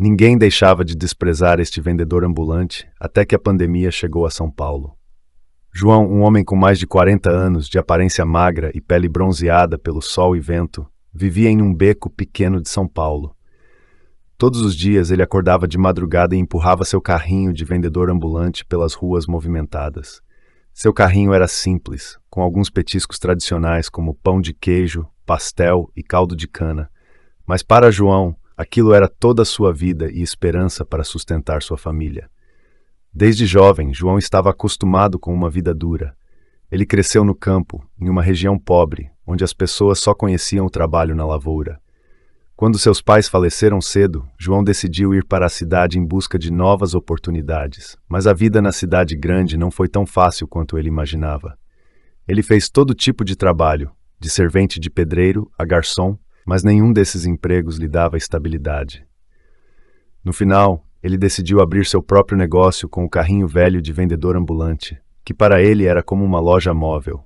Ninguém deixava de desprezar este vendedor ambulante até que a pandemia chegou a São Paulo. João, um homem com mais de 40 anos, de aparência magra e pele bronzeada pelo sol e vento, vivia em um beco pequeno de São Paulo. Todos os dias ele acordava de madrugada e empurrava seu carrinho de vendedor ambulante pelas ruas movimentadas. Seu carrinho era simples, com alguns petiscos tradicionais como pão de queijo, pastel e caldo de cana. Mas para João, aquilo era toda a sua vida e esperança para sustentar sua família. Desde jovem, João estava acostumado com uma vida dura. Ele cresceu no campo, em uma região pobre, onde as pessoas só conheciam o trabalho na lavoura. Quando seus pais faleceram cedo, João decidiu ir para a cidade em busca de novas oportunidades. Mas a vida na cidade grande não foi tão fácil quanto ele imaginava. Ele fez todo tipo de trabalho, de servente de pedreiro a garçom, mas nenhum desses empregos lhe dava estabilidade. No final, ele decidiu abrir seu próprio negócio com o carrinho velho de vendedor ambulante, que para ele era como uma loja móvel.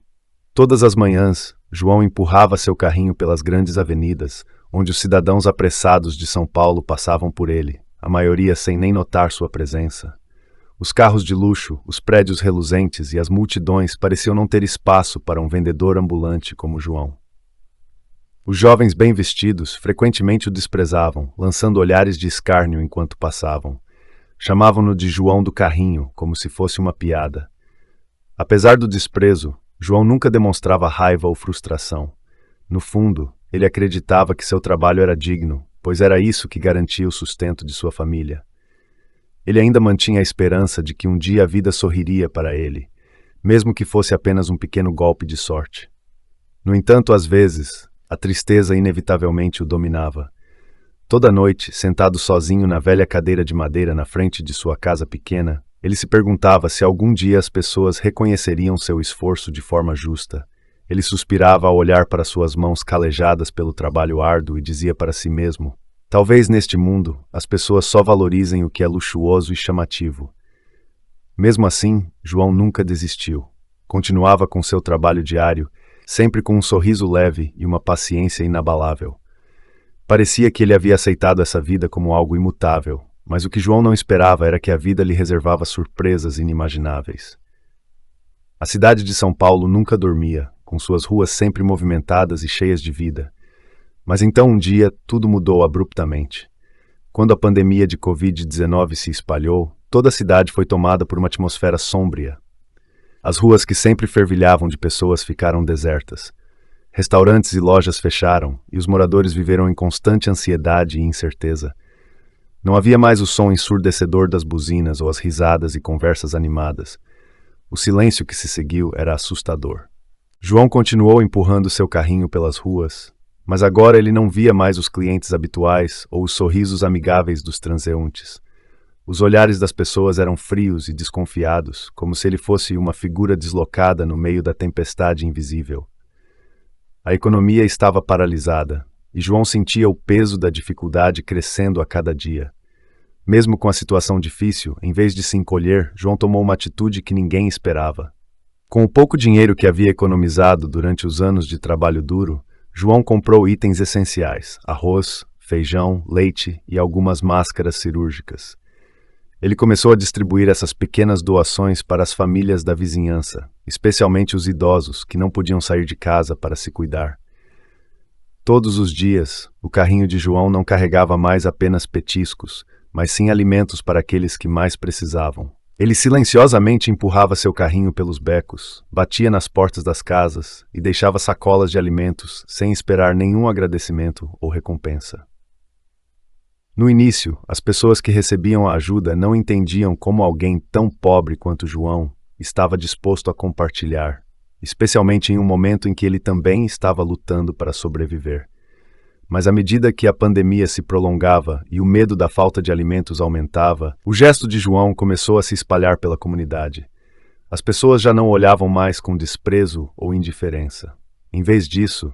Todas as manhãs, João empurrava seu carrinho pelas grandes avenidas, onde os cidadãos apressados de São Paulo passavam por ele, a maioria sem nem notar sua presença. Os carros de luxo, os prédios reluzentes e as multidões pareciam não ter espaço para um vendedor ambulante como João. Os jovens bem vestidos frequentemente o desprezavam, lançando olhares de escárnio enquanto passavam. Chamavam-no de João do Carrinho, como se fosse uma piada. Apesar do desprezo, João nunca demonstrava raiva ou frustração. No fundo, ele acreditava que seu trabalho era digno, pois era isso que garantia o sustento de sua família. Ele ainda mantinha a esperança de que um dia a vida sorriria para ele, mesmo que fosse apenas um pequeno golpe de sorte. No entanto, às vezes, a tristeza inevitavelmente o dominava. Toda noite, sentado sozinho na velha cadeira de madeira na frente de sua casa pequena, ele se perguntava se algum dia as pessoas reconheceriam seu esforço de forma justa. Ele suspirava ao olhar para suas mãos calejadas pelo trabalho árduo e dizia para si mesmo: talvez neste mundo as pessoas só valorizem o que é luxuoso e chamativo. Mesmo assim, João nunca desistiu. Continuava com seu trabalho diário, sempre com um sorriso leve e uma paciência inabalável. Parecia que ele havia aceitado essa vida como algo imutável, mas o que João não esperava era que a vida lhe reservava surpresas inimagináveis. A cidade de São Paulo nunca dormia, com suas ruas sempre movimentadas e cheias de vida. Mas então um dia tudo mudou abruptamente. Quando a pandemia de Covid-19 se espalhou, toda a cidade foi tomada por uma atmosfera sômbria. As ruas que sempre fervilhavam de pessoas ficaram desertas. Restaurantes e lojas fecharam, e os moradores viveram em constante ansiedade e incerteza. Não havia mais o som ensurdecedor das buzinas ou as risadas e conversas animadas. O silêncio que se seguiu era assustador. João continuou empurrando seu carrinho pelas ruas, mas agora ele não via mais os clientes habituais ou os sorrisos amigáveis dos transeuntes. Os olhares das pessoas eram frios e desconfiados, como se ele fosse uma figura deslocada no meio da tempestade invisível. A economia estava paralisada, e João sentia o peso da dificuldade crescendo a cada dia. Mesmo com a situação difícil, em vez de se encolher, João tomou uma atitude que ninguém esperava. Com o pouco dinheiro que havia economizado durante os anos de trabalho duro, João comprou itens essenciais: arroz, feijão, leite e algumas máscaras cirúrgicas. Ele começou a distribuir essas pequenas doações para as famílias da vizinhança, especialmente os idosos que não podiam sair de casa para se cuidar. Todos os dias, o carrinho de João não carregava mais apenas petiscos, mas sim alimentos para aqueles que mais precisavam. Ele silenciosamente empurrava seu carrinho pelos becos, batia nas portas das casas e deixava sacolas de alimentos sem esperar nenhum agradecimento ou recompensa. No início, as pessoas que recebiam a ajuda não entendiam como alguém tão pobre quanto João estava disposto a compartilhar, especialmente em um momento em que ele também estava lutando para sobreviver. Mas à medida que a pandemia se prolongava e o medo da falta de alimentos aumentava, o gesto de João começou a se espalhar pela comunidade. As pessoas já não olhavam mais com desprezo ou indiferença. Em vez disso,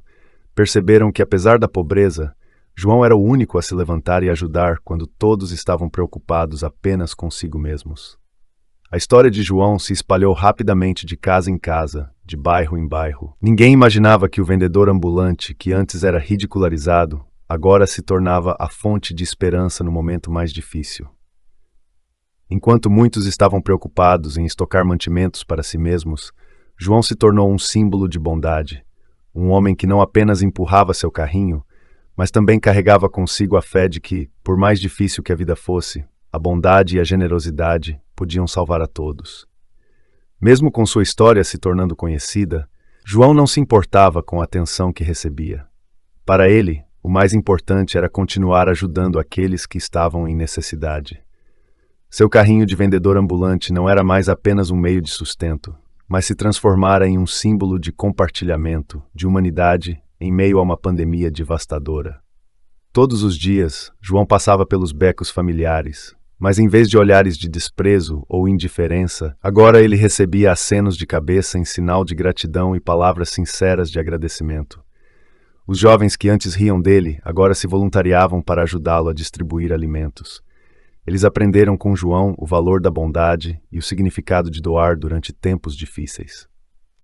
perceberam que, apesar da pobreza, João era o único a se levantar e ajudar quando todos estavam preocupados apenas consigo mesmos. A história de João se espalhou rapidamente de casa em casa, de bairro em bairro. Ninguém imaginava que o vendedor ambulante, que antes era ridicularizado, agora se tornava a fonte de esperança no momento mais difícil. Enquanto muitos estavam preocupados em estocar mantimentos para si mesmos, João se tornou um símbolo de bondade, um homem que não apenas empurrava seu carrinho, mas também carregava consigo a fé de que, por mais difícil que a vida fosse, a bondade e a generosidade podiam salvar a todos. Mesmo com sua história se tornando conhecida, João não se importava com a atenção que recebia. Para ele, o mais importante era continuar ajudando aqueles que estavam em necessidade. Seu carrinho de vendedor ambulante não era mais apenas um meio de sustento, mas se transformara em um símbolo de compartilhamento, de humanidade, em meio a uma pandemia devastadora. Todos os dias, João passava pelos becos familiares, mas em vez de olhares de desprezo ou indiferença, agora ele recebia acenos de cabeça em sinal de gratidão e palavras sinceras de agradecimento. Os jovens que antes riam dele, agora se voluntariavam para ajudá-lo a distribuir alimentos. Eles aprenderam com João o valor da bondade e o significado de doar durante tempos difíceis.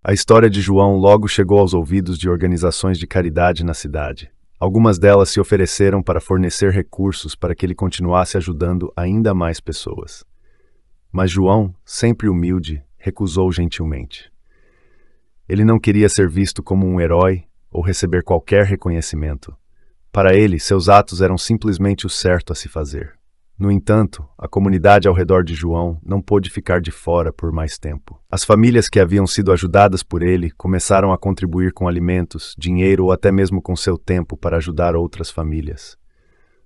A história de João logo chegou aos ouvidos de organizações de caridade na cidade. Algumas delas se ofereceram para fornecer recursos para que ele continuasse ajudando ainda mais pessoas. Mas João, sempre humilde, recusou gentilmente. Ele não queria ser visto como um herói ou receber qualquer reconhecimento. Para ele, seus atos eram simplesmente o certo a se fazer. No entanto, a comunidade ao redor de João não pôde ficar de fora por mais tempo. As famílias que haviam sido ajudadas por ele começaram a contribuir com alimentos, dinheiro ou até mesmo com seu tempo para ajudar outras famílias.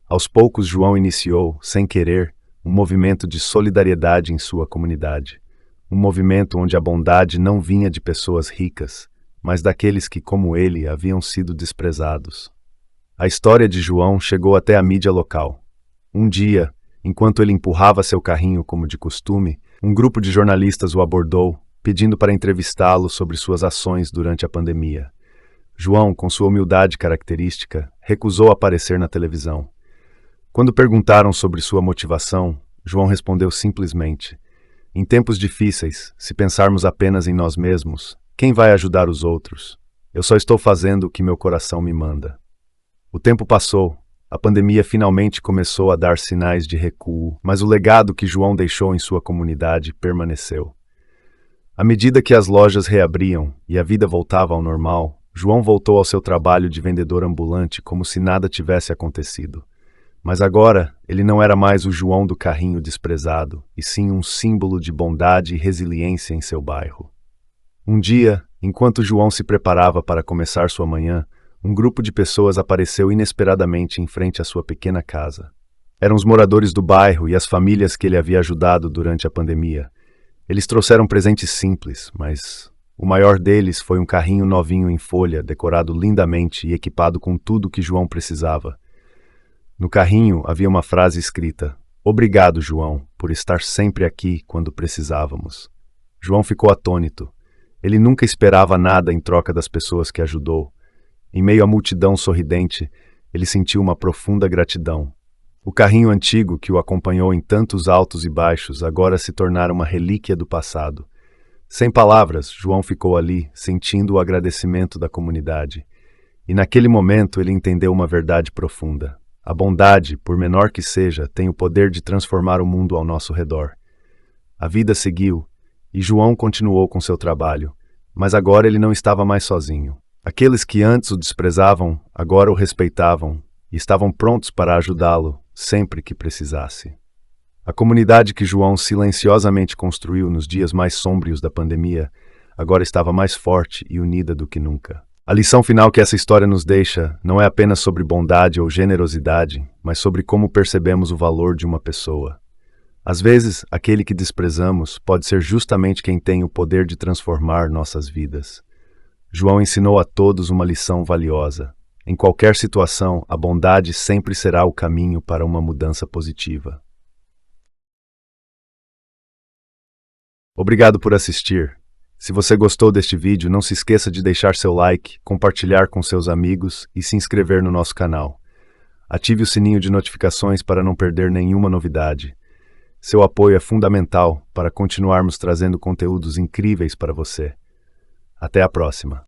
Aos poucos, João iniciou, sem querer, um movimento de solidariedade em sua comunidade. Um movimento onde a bondade não vinha de pessoas ricas, mas daqueles que, como ele, haviam sido desprezados. A história de João chegou até a mídia local. Um dia, enquanto ele empurrava seu carrinho como de costume, um grupo de jornalistas o abordou, pedindo para entrevistá-lo sobre suas ações durante a pandemia. João, com sua humildade característica, recusou aparecer na televisão. Quando perguntaram sobre sua motivação, João respondeu simplesmente: "Em tempos difíceis, se pensarmos apenas em nós mesmos, quem vai ajudar os outros? Eu só estou fazendo o que meu coração me manda." O tempo passou. A pandemia finalmente começou a dar sinais de recuo, mas o legado que João deixou em sua comunidade permaneceu. À medida que as lojas reabriam e a vida voltava ao normal, João voltou ao seu trabalho de vendedor ambulante como se nada tivesse acontecido. Mas agora, ele não era mais o João do carrinho desprezado, e sim um símbolo de bondade e resiliência em seu bairro. Um dia, enquanto João se preparava para começar sua manhã, um grupo de pessoas apareceu inesperadamente em frente à sua pequena casa. Eram os moradores do bairro e as famílias que ele havia ajudado durante a pandemia. Eles trouxeram presentes simples, mas o maior deles foi um carrinho novinho em folha, decorado lindamente e equipado com tudo que João precisava. No carrinho havia uma frase escrita: "Obrigado, João, por estar sempre aqui quando precisávamos." João ficou atônito. Ele nunca esperava nada em troca das pessoas que ajudou. Em meio à multidão sorridente, ele sentiu uma profunda gratidão. O carrinho antigo que o acompanhou em tantos altos e baixos agora se tornara uma relíquia do passado. Sem palavras, João ficou ali, sentindo o agradecimento da comunidade. E naquele momento ele entendeu uma verdade profunda. A bondade, por menor que seja, tem o poder de transformar o mundo ao nosso redor. A vida seguiu, e João continuou com seu trabalho, mas agora ele não estava mais sozinho. Aqueles que antes o desprezavam, agora o respeitavam e estavam prontos para ajudá-lo sempre que precisasse. A comunidade que João silenciosamente construiu nos dias mais sômbrios da pandemia agora estava mais forte e unida do que nunca. A lição final que essa história nos deixa não é apenas sobre bondade ou generosidade, mas sobre como percebemos o valor de uma pessoa. Às vezes, aquele que desprezamos pode ser justamente quem tem o poder de transformar nossas vidas. João ensinou a todos uma lição valiosa. Em qualquer situação, a bondade sempre será o caminho para uma mudança positiva. Obrigado por assistir. Se você gostou deste vídeo, não se esqueça de deixar seu like, compartilhar com seus amigos e se inscrever no nosso canal. Ative o sininho de notificações para não perder nenhuma novidade. Seu apoio é fundamental para continuarmos trazendo conteúdos incríveis para você. Até a próxima!